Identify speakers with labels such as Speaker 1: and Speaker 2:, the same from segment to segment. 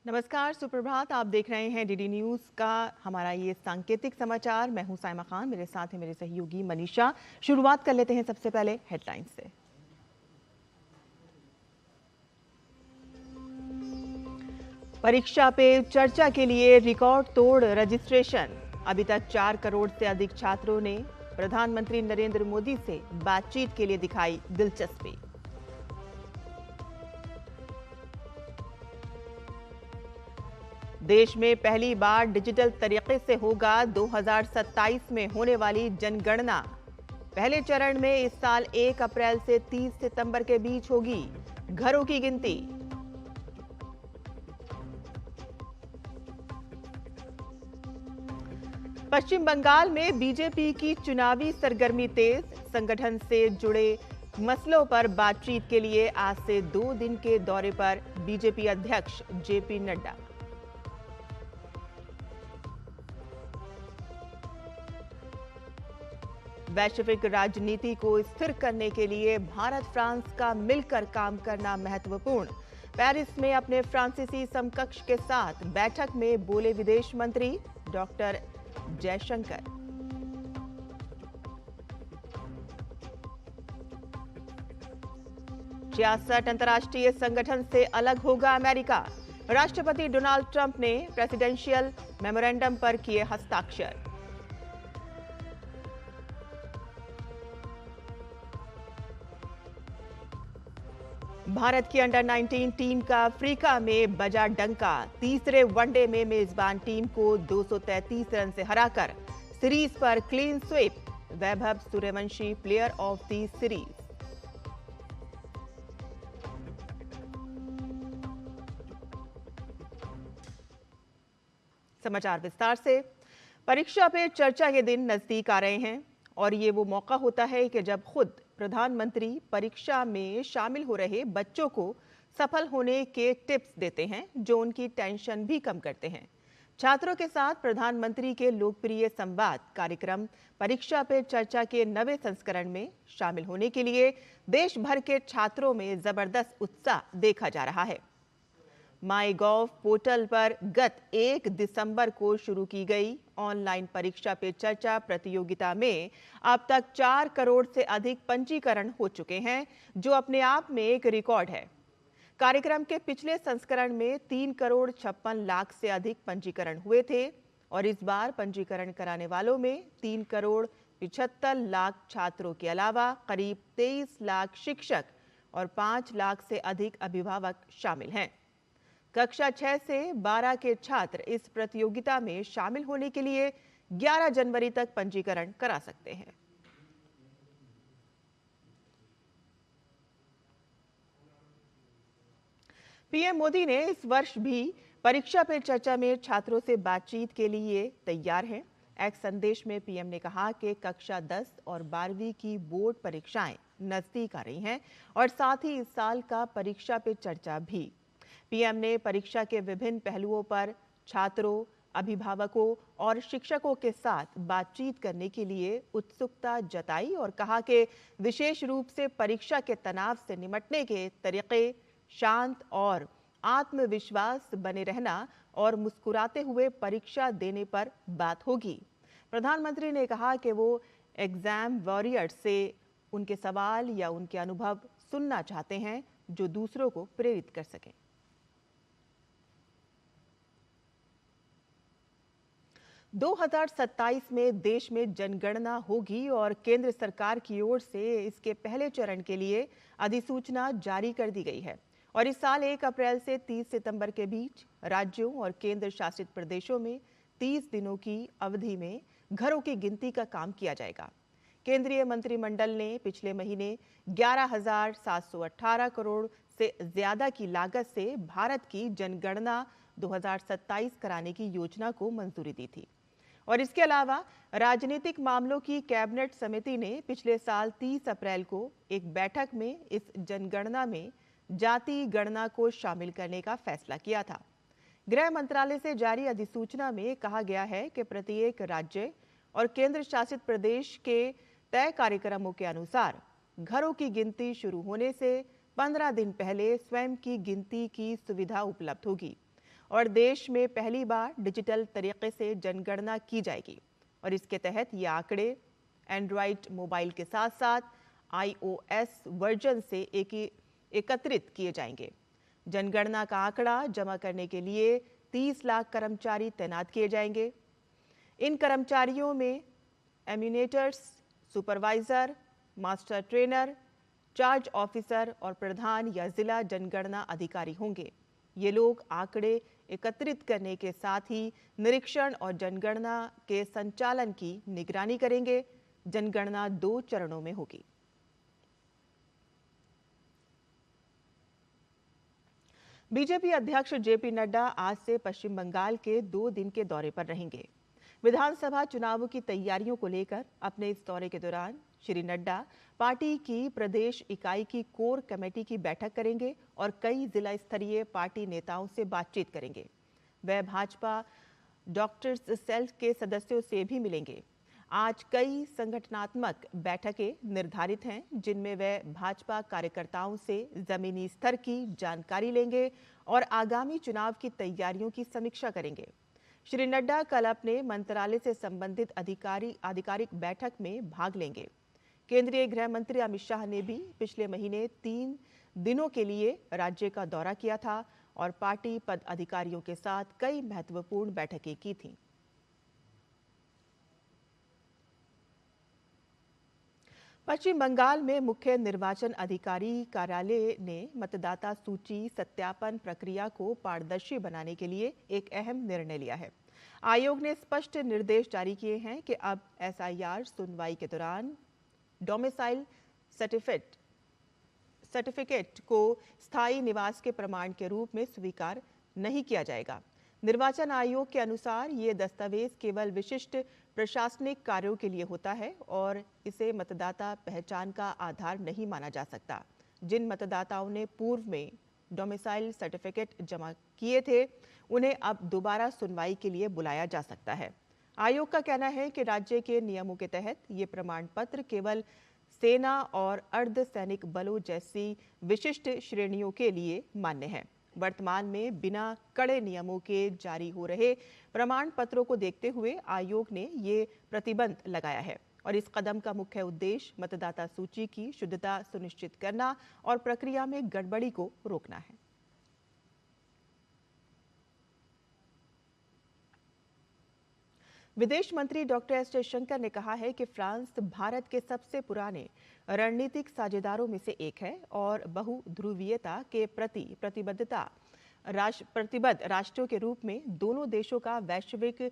Speaker 1: नमस्कार, सुप्रभात। आप देख रहे हैं डीडी न्यूज का हमारा ये सांकेतिक समाचार। मैं हूं साइमा खान, मेरे साथ है मेरे सहयोगी मनीषा। शुरुआत कर लेते हैं सबसे पहले हेडलाइंस से। परीक्षा पे चर्चा के लिए रिकॉर्ड तोड़ रजिस्ट्रेशन। अभी तक 4 करोड़ से अधिक छात्रों ने प्रधानमंत्री नरेंद्र मोदी से बातचीत के लिए दिखाई दिलचस्पी। देश में पहली बार डिजिटल तरीके से होगा 2027 में होने वाली जनगणना। पहले चरण में इस साल 1 अप्रैल से 30 सितंबर के बीच होगी घरों की गिनती। पश्चिम बंगाल में बीजेपी की चुनावी सरगर्मी तेज। संगठन से जुड़े मसलों पर बातचीत के लिए आज से 2 दिन के दौरे पर बीजेपी अध्यक्ष जेपी नड्डा। वैश्विक राजनीति को स्थिर करने के लिए भारत फ्रांस का मिलकर काम करना महत्वपूर्ण। पेरिस में अपने फ्रांसीसी समकक्ष के साथ बैठक में बोले विदेश मंत्री डॉक्टर जयशंकर। छियासठ अंतर्राष्ट्रीय संगठन से अलग होगा अमेरिका। राष्ट्रपति डोनाल्ड ट्रंप ने प्रेसिडेंशियल मेमोरेंडम पर किए हस्ताक्षर। भारत की अंडर 19 टीम का अफ्रीका में बजा डंका। तीसरे वनडे में मेजबान टीम को 233 रन से हराकर सीरीज पर clean sweep. Vaibhav Suryavanshi player of the series. समाचार विस्तार से। परीक्षा पे चर्चा के दिन नजदीक आ रहे हैं और ये वो मौका होता है कि जब खुद प्रधानमंत्री परीक्षा में शामिल हो रहे बच्चों को सफल होने के टिप्स देते हैं, जो उनकी टेंशन भी कम करते हैं। छात्रों के साथ प्रधानमंत्री के लोकप्रिय संवाद कार्यक्रम परीक्षा पे चर्चा के नवे संस्करण में शामिल होने के लिए देश भर के छात्रों में जबरदस्त उत्साह देखा जा रहा है। माईगॉव पोर्टल पर गत 1 दिसंबर को शुरू की गई ऑनलाइन परीक्षा पे चर्चा प्रतियोगिता में अब तक 4 करोड़ से अधिक पंजीकरण हो चुके हैं, जो अपने आप में एक रिकॉर्ड है। कार्यक्रम के पिछले संस्करण में 3 करोड़ 56 लाख से अधिक पंजीकरण हुए थे और इस बार पंजीकरण कराने वालों में 3 करोड़ 75 लाख छात्रों के अलावा करीब 23 लाख शिक्षक और 5 लाख से अधिक अभिभावक शामिल हैं। कक्षा 6 से 12 के छात्र इस प्रतियोगिता में शामिल होने के लिए 11 जनवरी तक पंजीकरण करा सकते हैं। पीएम मोदी ने इस वर्ष भी परीक्षा पे चर्चा में छात्रों से बातचीत के लिए तैयार हैं। एक संदेश में पीएम ने कहा कि कक्षा 10 और 12वीं की बोर्ड परीक्षाएं नजदीक आ रही हैं और साथ ही इस साल का परीक्षा पे चर्चा भी। पीएम ने परीक्षा के विभिन्न पहलुओं पर छात्रों, अभिभावकों और शिक्षकों के साथ बातचीत करने के लिए उत्सुकता जताई और कहा कि विशेष रूप से परीक्षा के तनाव से निपटने के तरीके, शांत और आत्मविश्वास बने रहना और मुस्कुराते हुए परीक्षा देने पर बात होगी। प्रधानमंत्री ने कहा कि वो एग्जाम वॉरियर्स से उनके सवाल या उनके अनुभव सुनना चाहते हैं, जो दूसरों को प्रेरित कर सकें। 2027 में देश में जनगणना होगी और केंद्र सरकार की ओर से इसके पहले चरण के लिए अधिसूचना जारी कर दी गई है और इस साल 1 अप्रैल से 30 सितंबर के बीच राज्यों और केंद्र शासित प्रदेशों में 30 दिनों की अवधि में घरों की गिनती का काम किया जाएगा। केंद्रीय मंत्रिमंडल ने पिछले महीने 11,718 करोड़ से ज्यादा की लागत से भारत की जनगणना 2027 कराने की योजना को मंजूरी दी थी और इसके अलावा राजनीतिक मामलों की कैबिनेट समिति ने पिछले साल 30 अप्रैल को एक बैठक में इस जनगणना में जाति गणना को शामिल करने का फैसला किया था। गृह मंत्रालय से जारी अधिसूचना में कहा गया है कि प्रत्येक राज्य और केंद्र शासित प्रदेश के तय कार्यक्रमों के अनुसार घरों की गिनती शुरू होने से 15 दिन पहले स्वयं की गिनती की सुविधा उपलब्ध होगी और देश में पहली बार डिजिटल तरीके से जनगणना की जाएगी। और इसके तहत ये आंकड़े एंड्रॉयड मोबाइल के साथ साथ iOS वर्जन से एकत्रित किए जाएंगे। जनगणना का आंकड़ा जमा करने के लिए 30 लाख कर्मचारी तैनात किए जाएंगे। इन कर्मचारियों में enumerators, supervisor, master trainer, charge officer और प्रधान या जिला जनगणना अधिकारी होंगे। ये लोग आंकड़े एकत्रित करने के साथ ही निरीक्षण और जनगणना के संचालन की निगरानी करेंगे। जनगणना 2 चरणों में होगी। बीजेपी अध्यक्ष जेपी नड्डा आज से पश्चिम बंगाल के 2 दिन के दौरे पर रहेंगे। विधानसभा चुनावों की तैयारियों को लेकर अपने इस दौरे के दौरान श्री नड्डा पार्टी की प्रदेश इकाई की कोर कमेटी की बैठक करेंगे और कई जिला स्तरीय पार्टी नेताओं से बातचीत करेंगे। वह भाजपा डॉक्टर्स सेल के सदस्यों से भी मिलेंगे। आज कई संगठनात्मक बैठकें निर्धारित हैं, जिनमें वे भाजपा कार्यकर्ताओं से जमीनी स्तर की जानकारी लेंगे और आगामी चुनाव की तैयारियों की समीक्षा करेंगे। श्री नड्डा कल अपने मंत्रालय से संबंधित आधिकारिक बैठक में भाग लेंगे। केंद्रीय गृह मंत्री अमित शाह ने भी पिछले महीने 3 दिनों के लिए राज्य का दौरा किया था और पार्टी पदाधिकारियों के साथ कई महत्वपूर्ण बैठकें की थीं। पश्चिम बंगाल में मुख्य निर्वाचन अधिकारी कार्यालय ने मतदाता सूची सत्यापन प्रक्रिया को पारदर्शी बनाने के लिए एक अहम निर्णय लिया है। आयोग ने स्पष्ट निर्देश जारी किए हैं कि अब एसआईआर सुनवाई के दौरान डोमिसाइल सर्टिफिकेट को स्थायी निवास के प्रमाण के रूप में स्वीकार नहीं किया जाएगा। निर्वाचन आयोग के अनुसार ये दस्तावेज केवल विशिष्ट प्रशासनिक कार्यों के लिए होता है और इसे मतदाता पहचान का आधार नहीं माना जा सकता। जिन मतदाताओं ने पूर्व में डोमिसाइल सर्टिफिकेट जमा किए थे, उन्हें अब दोबारा सुनवाई के लिए बुलाया जा सकता है। आयोग का कहना है कि राज्य के नियमों के तहत ये प्रमाण पत्र केवल सेना और अर्धसैनिक बलों जैसी विशिष्ट श्रेणियों के लिए मान्य है। वर्तमान में बिना कड़े नियमों के जारी हो रहे प्रमाण पत्रों को देखते हुए आयोग ने ये प्रतिबंध लगाया है और इस कदम का मुख्य उद्देश्य मतदाता सूची की शुद्धता सुनिश्चित करना और प्रक्रिया में गड़बड़ी को रोकना है। विदेश मंत्री डॉक्टर एस जयशंकर ने कहा है कि फ्रांस भारत के सबसे पुराने रणनीतिक साझेदारों में से एक है और बहुध्रुवीयता के प्रति प्रतिबद्ध राष्ट्रों के रूप में दोनों देशों का वैश्विक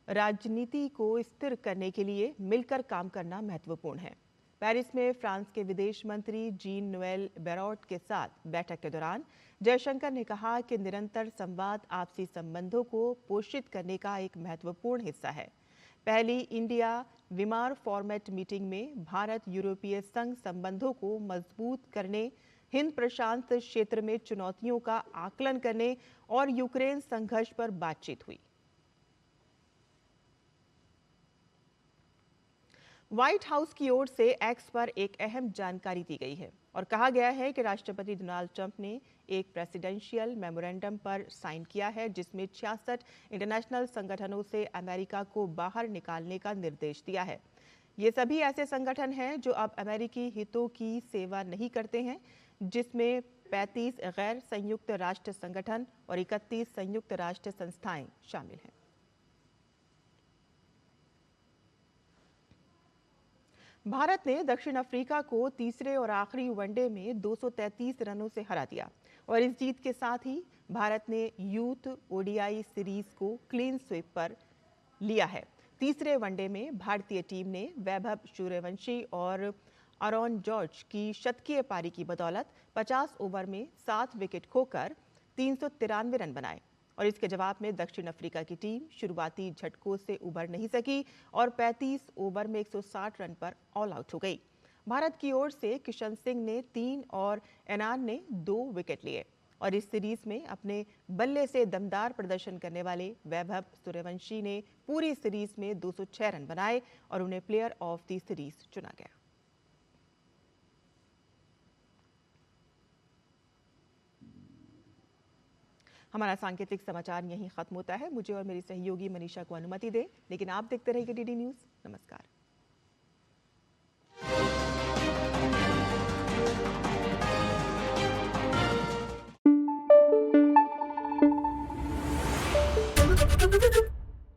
Speaker 1: राजनीति को स्थिर करने के लिए मिलकर काम करना महत्वपूर्ण है। पेरिस में फ्रांस के विदेश मंत्री जीन नोएल बैरॉट के साथ बैठक के दौरान जयशंकर ने कहा कि निरंतर संवाद आपसी संबंधों को पोषित करने का एक महत्वपूर्ण हिस्सा है। पहली इंडिया विमार फॉर्मेट मीटिंग में भारत यूरोपीय संघ संबंधों को मजबूत करने, हिंद प्रशांत क्षेत्र में चुनौतियों का आकलन करने और यूक्रेन संघर्ष पर बातचीत हुई। व्हाइट हाउस की ओर से एक्स पर एक अहम जानकारी दी गई है और कहा गया है कि राष्ट्रपति डोनाल्ड ट्रंप ने एक प्रेसिडेंशियल मेमोरेंडम पर साइन किया है, जिसमें 66 इंटरनेशनल संगठनों से अमेरिका को बाहर निकालने का निर्देश दिया है। ये सभी ऐसे संगठन हैं जो अब अमेरिकी हितों की सेवा नहीं करते हैं, जिसमें 35 गैर संयुक्त राष्ट्र संगठन और 31 संयुक्त राष्ट्र संस्थाएं शामिल हैं। भारत ने दक्षिण अफ्रीका को तीसरे और आखिरी वनडे में 233 रनों से हरा दिया और इस जीत के साथ ही भारत ने यूथ ओडीआई सीरीज को क्लीन स्वीप पर लिया है। तीसरे वनडे में भारतीय टीम ने वैभव सूर्यवंशी और आरोन जॉर्ज की शतकीय पारी की बदौलत 50 ओवर में 7 विकेट खोकर 393 रन बनाए और इसके जवाब में दक्षिण अफ्रीका की टीम शुरुआती झटकों से उबर नहीं सकी और 35 ओवर में 160 रन पर ऑल आउट हो गई। भारत की ओर से किशन सिंह ने 3 और एनान ने 2 विकेट लिए और इस सीरीज में अपने बल्ले से दमदार प्रदर्शन करने वाले वैभव सूर्यवंशी ने पूरी सीरीज में 206 रन बनाए और उन्हें प्लेयर ऑफ द सीरीज चुना गया। हमारा सांकेतिक समाचार यहीं खत्म होता है। मुझे और मेरी सहयोगी मनीषा को अनुमति दें, लेकिन आप देखते रहिए डीडी न्यूज़। नमस्कार।